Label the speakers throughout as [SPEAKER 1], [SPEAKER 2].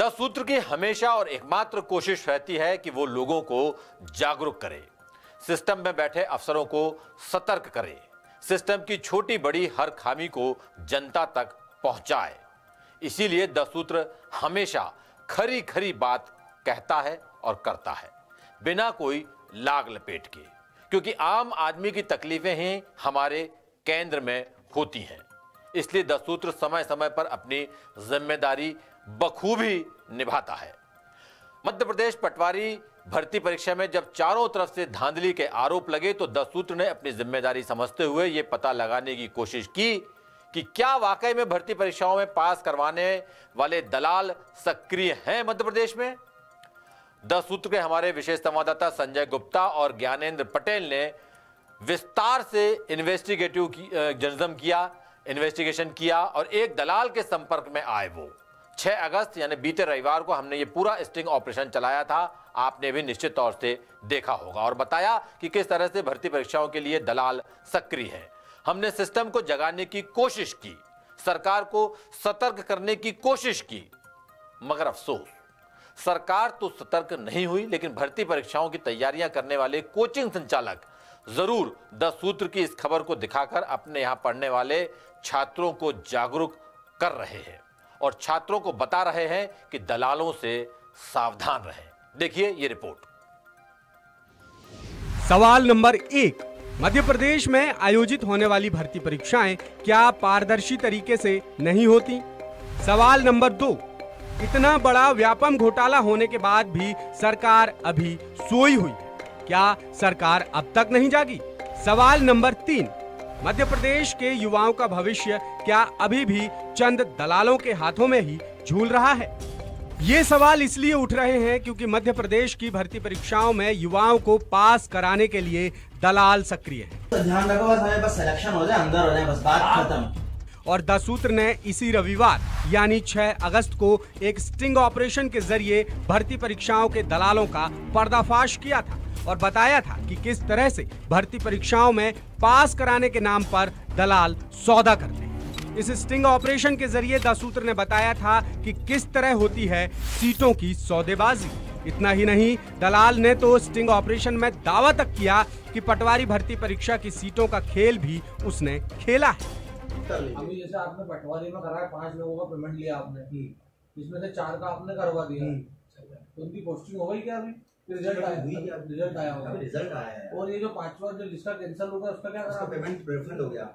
[SPEAKER 1] 10 सूत्र की हमेशा और एकमात्र कोशिश रहती है कि वो लोगों को जागरूक करे, सिस्टम में बैठे अफसरों को सतर्क करे, सिस्टम की छोटी बड़ी हर खामी को जनता तक पहुंचाए। इसीलिए 10 सूत्र हमेशा खरी खरी बात कहता है और करता है, बिना कोई लाग लपेट के, क्योंकि आम आदमी की तकलीफें ही हमारे केंद्र में होती हैं। इसलिए 10 सूत्र समय समय पर अपनी जिम्मेदारी बखूबी निभाता है। मध्य प्रदेश पटवारी भर्ती परीक्षा में जब चारों तरफ से धांधली के आरोप लगे तो 10 सूत्र ने अपनी जिम्मेदारी समझते हुए यह पता लगाने की कोशिश की कि क्या वाकई में भर्ती परीक्षाओं में पास करवाने वाले दलाल सक्रिय हैं मध्य प्रदेश में। 10 सूत्र के हमारे विशेष संवाददाता संजय गुप्ता और ज्ञानेंद्र पटेल ने विस्तार से इन्वेस्टिगेशन किया और एक दलाल के संपर्क में आए। वो 6 अगस्त यानी बीते रविवार को हमने ये पूरा स्टिंग ऑपरेशन चलाया था, आपने भी निश्चित तौर से देखा होगा, और बताया कि किस तरह से भर्ती परीक्षाओं के लिए दलाल सक्रिय है। हमने सिस्टम को जगाने की कोशिश की, सरकार को सतर्क करने की कोशिश की, मगर अफसोस सरकार तो सतर्क नहीं हुई, लेकिन भर्ती परीक्षाओं की तैयारियां करने वाले कोचिंग संचालक जरूर 10 सूत्र की इस खबर को दिखाकर अपने यहां पढ़ने वाले छात्रों को जागरूक कर रहे हैं और छात्रों को बता रहे हैं कि दलालों से सावधान रहें। देखिए ये रिपोर्ट।
[SPEAKER 2] सवाल नंबर 1, मध्य प्रदेश में आयोजित होने वाली भर्ती परीक्षाएं क्या पारदर्शी तरीके से नहीं होती? सवाल नंबर 2, इतना बड़ा व्यापम घोटाला होने के बाद भी सरकार अभी सोई हुई है, क्या सरकार अब तक नहीं जागी? सवाल नंबर 3, मध्य प्रदेश के युवाओं का भविष्य क्या अभी भी चंद दलालों के हाथों में ही झूल रहा है? ये सवाल इसलिए उठ रहे हैं क्योंकि मध्य प्रदेश की भर्ती परीक्षाओं में युवाओं को पास कराने के लिए दलाल सक्रिय हैं।
[SPEAKER 3] तो ध्यान रखो, बस हमें बस सिलेक्शन हो जाए, अंदर हो जाए, बस बात खत्म।
[SPEAKER 2] और 10 सूत्र ने इसी रविवार यानी 6 अगस्त को एक स्टिंग ऑपरेशन के जरिए भर्ती परीक्षाओं के दलालों का पर्दाफाश किया था और बताया था कि किस तरह से भर्ती परीक्षाओं में पास कराने के नाम पर दलाल सौदा करते हैं। इस स्टिंग ऑपरेशन के जरिए 10 सूत्र ने बताया था कि किस तरह होती है सीटों की सौदेबाजी। इतना ही नहीं, दलाल ने तो स्टिंग ऑपरेशन में दावा तक किया कि पटवारी भर्ती परीक्षा की सीटों का खेल भी उसने खेला है।
[SPEAKER 4] अभी जैसे आपने पटवारी में करा 5 लोगों का पेमेंट लिया आपने, इसमें से 4 का आपने करवा दिया, तो उनकी पोस्टिंग हो गई क्या? अभी रिजल्ट आया होगा,
[SPEAKER 3] रिजल्ट आया है।
[SPEAKER 4] और ये जो 5वां जो जिसका कैंसिल हो गया उसका क्या करा?
[SPEAKER 3] पेमेंट रिफंड हो गया।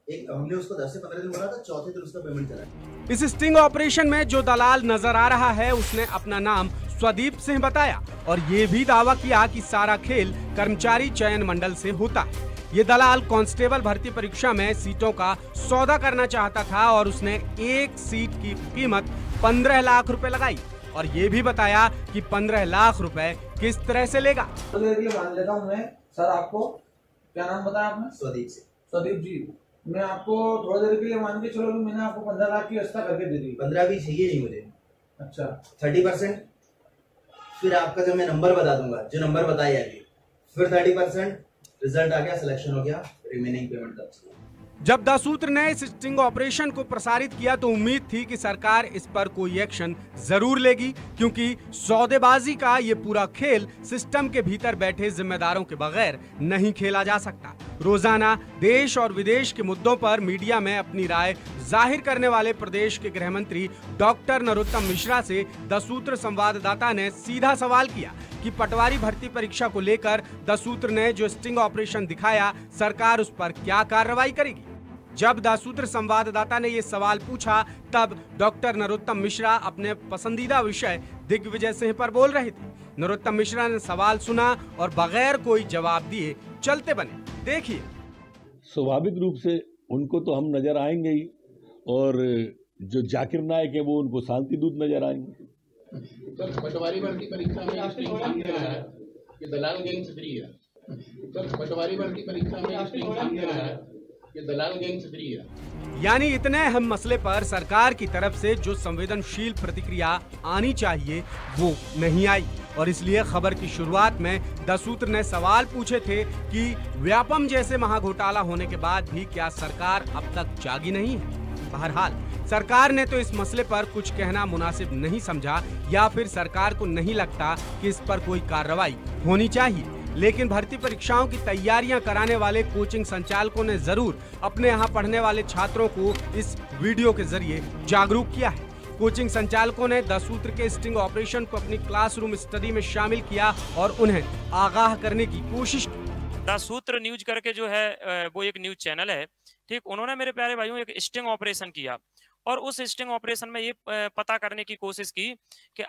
[SPEAKER 3] एक हमने उसको 10 से 15 दिन बोला था, चौथे दिन उसका पेमेंट चला।
[SPEAKER 2] इस स्टिंग ऑपरेशन में जो दलाल नजर आ रहा है उसने अपना नाम स्वदीप सिंह बताया और ये भी दावा किया कि सारा खेल कर्मचारी चयन मंडल से होता है। ये दलाल कांस्टेबल भर्ती परीक्षा में सीटों का सौदा करना चाहता था और उसने एक सीट की कीमत 15 लाख रुपए लगाई और ये भी बताया कि 15 लाख रुपए किस तरह से लेगा।
[SPEAKER 4] तो मान लेता हूँ मैं, सर आपको क्या नाम बताया आपने?
[SPEAKER 3] स्वदीप से।
[SPEAKER 4] स्वदीप जी, मैं आपको थोड़ी देर के लिए मान के चलो कि मैंने आपको 15 लाख की व्यवस्था करके दे दी।
[SPEAKER 3] 15 भी चाहिए नहीं मुझे।
[SPEAKER 4] अच्छा,
[SPEAKER 3] 30%, फिर आपका जो मैं नंबर बता दूंगा, जो नंबर बताया अभी, फिर 30%, रिजल्ट आ गया, सिलेक्शन हो गया, रिमेनिंग पेमेंट तब से।
[SPEAKER 2] जब 10 सूत्र ने इस स्टिंग ऑपरेशन को प्रसारित किया तो उम्मीद थी कि सरकार इस पर कोई एक्शन जरूर लेगी, क्योंकि सौदेबाजी का ये पूरा खेल सिस्टम के भीतर बैठे जिम्मेदारों के बगैर नहीं खेला जा सकता। रोजाना देश और विदेश के मुद्दों पर मीडिया में अपनी राय जाहिर करने वाले प्रदेश के गृह मंत्री डॉक्टर नरोत्तम मिश्रा से 10 सूत्र संवाददाता ने सीधा सवाल किया कि पटवारी भर्ती परीक्षा को लेकर 10 सूत्र ने जो स्टिंग ऑपरेशन दिखाया, सरकार उस पर क्या कार्रवाई करेगी? जब 10 सूत्र संवाददाता ने ये सवाल पूछा तब डॉक्टर नरोत्तम मिश्रा अपने पसंदीदा विषय दिग्विजय सिंह पर बोल रहे थे। नरोत्तम मिश्रा ने सवाल सुना और बगैर कोई जवाब दिए चलते बने। देखिए।
[SPEAKER 5] स्वाभाविक रूप से उनको तो हम नजर आएंगे ही, और जो जाकिर नायक है वो उनको शांति दूत नजर आएंगे।
[SPEAKER 6] सर, पटवारी भर्ती परीक्षा में स्ट्रिंग सामने रहा है कि दलाल गैंग सक्रिय है। सर, पटवारी भर्ती परीक्षा में स्ट्रिंग सामने रहा है कि दलाल गैंग सक्रिय है।
[SPEAKER 2] यानी इतने अहम मसले पर सरकार की तरफ से जो संवेदनशील प्रतिक्रिया आनी चाहिए वो नहीं आई, और इसलिए खबर की शुरुआत में 10 सूत्र ने सवाल पूछे थे कि व्यापम जैसे महाघोटाला होने के बाद भी क्या सरकार अब तक जागी नहीं है? बहरहाल सरकार ने तो इस मसले पर कुछ कहना मुनासिब नहीं समझा या फिर सरकार को नहीं लगता कि इस पर कोई कार्रवाई होनी चाहिए। लेकिन भर्ती परीक्षाओं की तैयारियां कराने वाले कोचिंग संचालकों ने जरूर अपने यहाँ पढ़ने वाले छात्रों को इस वीडियो के जरिए जागरूक किया है। कोचिंग संचालकों ने 10 सूत्र के स्टिंग ऑपरेशन को अपनी क्लासरूम स्टडी में शामिल किया और उन्हें आगाह करने की कोशिश की।
[SPEAKER 7] 10 सूत्र न्यूज करके जो है वो एक न्यूज चैनल है, ठीक, उन्होंने मेरे प्यारे भाइयों एक स्टिंग ऑपरेशन किया और उस स्टिंग ऑपरेशन में ये पता करने की कोशिश की कि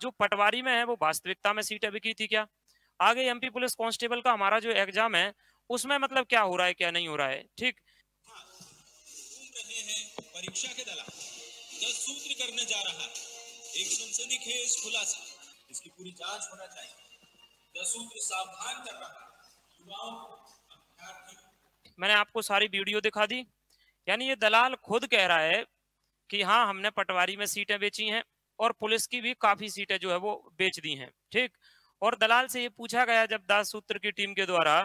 [SPEAKER 7] जो पटवारी में है वो वास्तविकता में सीटें बिकी थी क्या, आगे एमपी पुलिस कांस्टेबल का हमारा जो एग्जाम है उसमें मतलब क्या हो रहा है क्या नहीं हो रहा है। ठीक,
[SPEAKER 8] परीक्षा के दलाल 10 सूत्र करने जा रहा है, एक सनसनीखेज खुलासा, इसकी पूरी जांच होना चाहिए। 10 सूत्र सावधान कर रहा है युवाओं को।
[SPEAKER 7] मैंने आपको सारी वीडियो दिखा दी, यानी ये दलाल खुद कह रहा है कि हाँ हमने पटवारी में सीटें बेची हैं और पुलिस की भी काफी सीटें जो है वो बेच दी हैं। ठीक, और दलाल से ये पूछा गया जब 10 सूत्र की टीम के द्वारा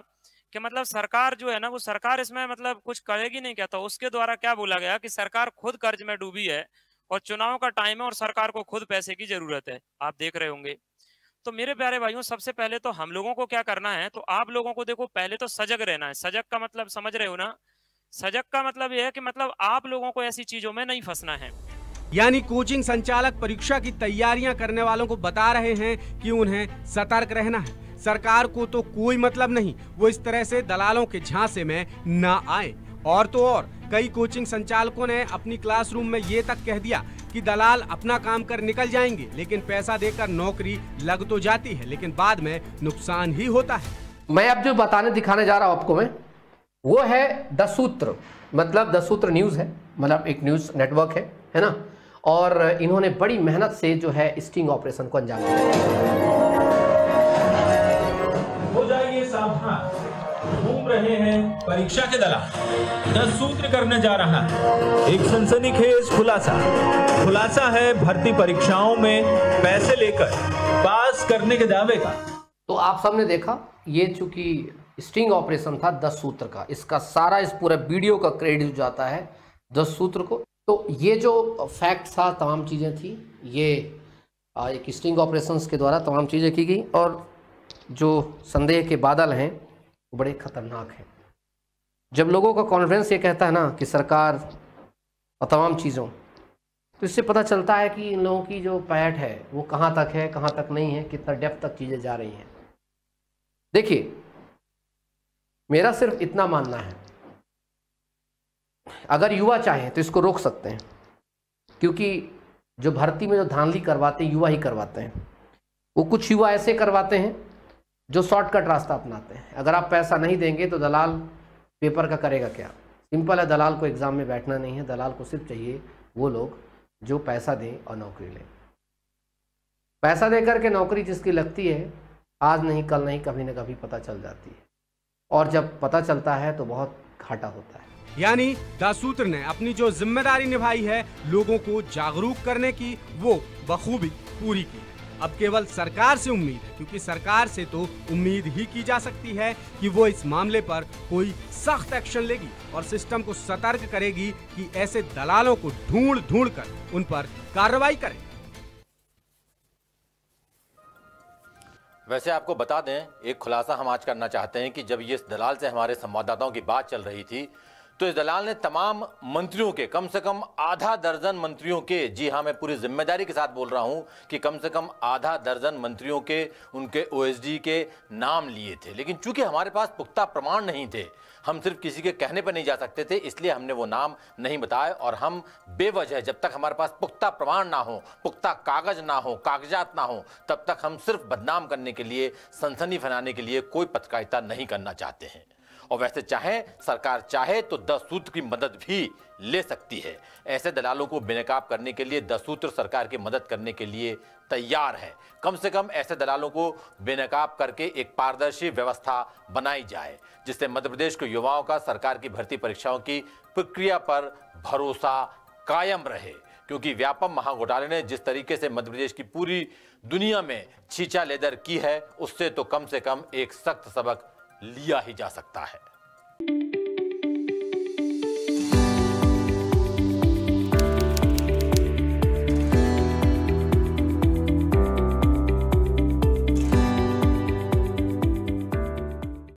[SPEAKER 7] कि मतलब सरकार जो है ना वो सरकार इसमें मतलब कुछ करेगी नहीं क्या, तो उसके द्वारा क्या बोला गया कि सरकार खुद कर्ज में डूबी है और चुनाव का टाइम है और सरकार को खुद पैसे की जरूरत है, आप देख रहे होंगे। तो मेरे प्यारे भाइयों सबसे पहले तो हम लोगों को क्या करना है, तो आप लोगों को देखो पहले तो सजग रहना है। सजग का मतलब समझ रहे हो ना, सजग का मतलब यह है कि मतलब आप लोगों को ऐसी चीजों में नहीं फंसना है।
[SPEAKER 2] यानी कोचिंग संचालक परीक्षा की तैयारियां करने वालों को बता रहे हैं कि उन्हें सतर्क रहना है। सरकार को तो कोई मतलब नहीं वो इस तरह से दलालों के झांसे में ना आए। और तो और कई कोचिंग संचालकों ने अपनी क्लासरूम में ये तक कह दिया कि दलाल अपना काम कर निकल जाएंगे, लेकिन पैसा देकर नौकरी लग तो जाती है लेकिन बाद में नुकसान ही होता है।
[SPEAKER 9] मैं अब जो दिखाने जा रहा हूं आपको मैं, वो है 10 सूत्र, मतलब 10 सूत्र न्यूज है, मतलब एक न्यूज नेटवर्क है ना, और इन्होंने बड़ी मेहनत से जो है स्टिंग ऑपरेशन को अंजाम दिया।
[SPEAKER 8] हो जाइए सावधान, घूम रहे हैं परीक्षा के दलाल, 10 सूत्र करने जा रहा है, एक सनसनीखेज खुलासा है भर्ती परीक्षाओं में पैसे लेकर पास करने के दावे का।
[SPEAKER 9] तो आप सबने देखा, ये चूंकि स्टिंग ऑपरेशन था 10 सूत्र का, इसका सारा इस पूरे वीडियो का क्रेडिट जाता है 10 सूत्र को। तो ये जो फैक्ट था, तमाम चीज़ें थी, ये एक स्टिंग ऑपरेशंस के द्वारा तमाम चीज़ें की गई और जो संदेह के बादल हैं वो बड़े खतरनाक हैं। जब लोगों का कॉन्फिडेंस ये कहता है ना कि सरकार और तमाम चीज़ों, तो इससे पता चलता है कि इन लोगों की जो पैठ है वो कहाँ तक है, कहाँ तक नहीं है, कितना डेप्थ तक चीज़ें जा रही हैं। देखिए, मेरा सिर्फ इतना मानना है, अगर युवा चाहें तो इसको रोक सकते हैं, क्योंकि जो भर्ती में जो धांधली करवाते हैं युवा ही करवाते हैं। वो कुछ युवा ऐसे करवाते हैं जो शॉर्टकट रास्ता अपनाते हैं। अगर आप पैसा नहीं देंगे तो दलाल पेपर का करेगा क्या? सिंपल है, दलाल को एग्जाम में बैठना नहीं है, दलाल को सिर्फ चाहिए वो लोग जो पैसा दें और नौकरी लें। पैसा दे करके नौकरी जिसकी लगती है, आज नहीं कल नहीं कभी न कभी पता चल जाती है, और जब पता चलता है तो बहुत घाटा होता है।
[SPEAKER 2] यानी 10 सूत्र ने अपनी जो जिम्मेदारी निभाई है लोगों को जागरूक करने की, वो बखूबी पूरी की। अब केवल सरकार से उम्मीद है, क्योंकि सरकार से तो उम्मीद ही की जा सकती है कि वो इस मामले पर कोई सख्त एक्शन लेगी और सिस्टम को सतर्क करेगी कि ऐसे दलालों को ढूंढ कर उन पर कार्रवाई करे।
[SPEAKER 1] वैसे आपको बता दें, एक खुलासा हम आज करना चाहते हैं कि जब ये इस दलाल से हमारे संवाददाताओं की बात चल रही थी तो इस दलाल ने तमाम मंत्रियों के, कम से कम आधा दर्जन मंत्रियों के, जी हाँ मैं पूरी जिम्मेदारी के साथ बोल रहा हूं कि कम से कम आधा दर्जन मंत्रियों के, उनके ओएसडी के नाम लिए थे। लेकिन चूंकि हमारे पास पुख्ता प्रमाण नहीं थे, हम सिर्फ किसी के कहने पर नहीं जा सकते थे, इसलिए हमने वो नाम नहीं बताए। और हम बेवजह, जब तक हमारे पास पुख्ता प्रमाण ना हो, पुख्ता कागज ना हो, कागजात ना हो, तब तक हम सिर्फ बदनाम करने के लिए, सनसनी फैलाने के लिए कोई पत्रकारिता नहीं करना चाहते हैं। और वैसे सरकार चाहे तो 10 सूत्र की मदद भी ले सकती है। ऐसे दलालों को बेनकाब करने के लिए 10 सूत्र सरकार की मदद करने के लिए तैयार है। कम से कम ऐसे दलालों को बेनकाब करके एक पारदर्शी व्यवस्था बनाई जाए, जिससे मध्य प्रदेश के युवाओं का सरकार की भर्ती परीक्षाओं की प्रक्रिया पर भरोसा कायम रहे। क्योंकि व्यापम महाघोटाले ने जिस तरीके से मध्य प्रदेश की पूरी दुनिया में छींचा लेदर की है, उससे तो कम से कम एक सख्त सबक लिया ही जा सकता है।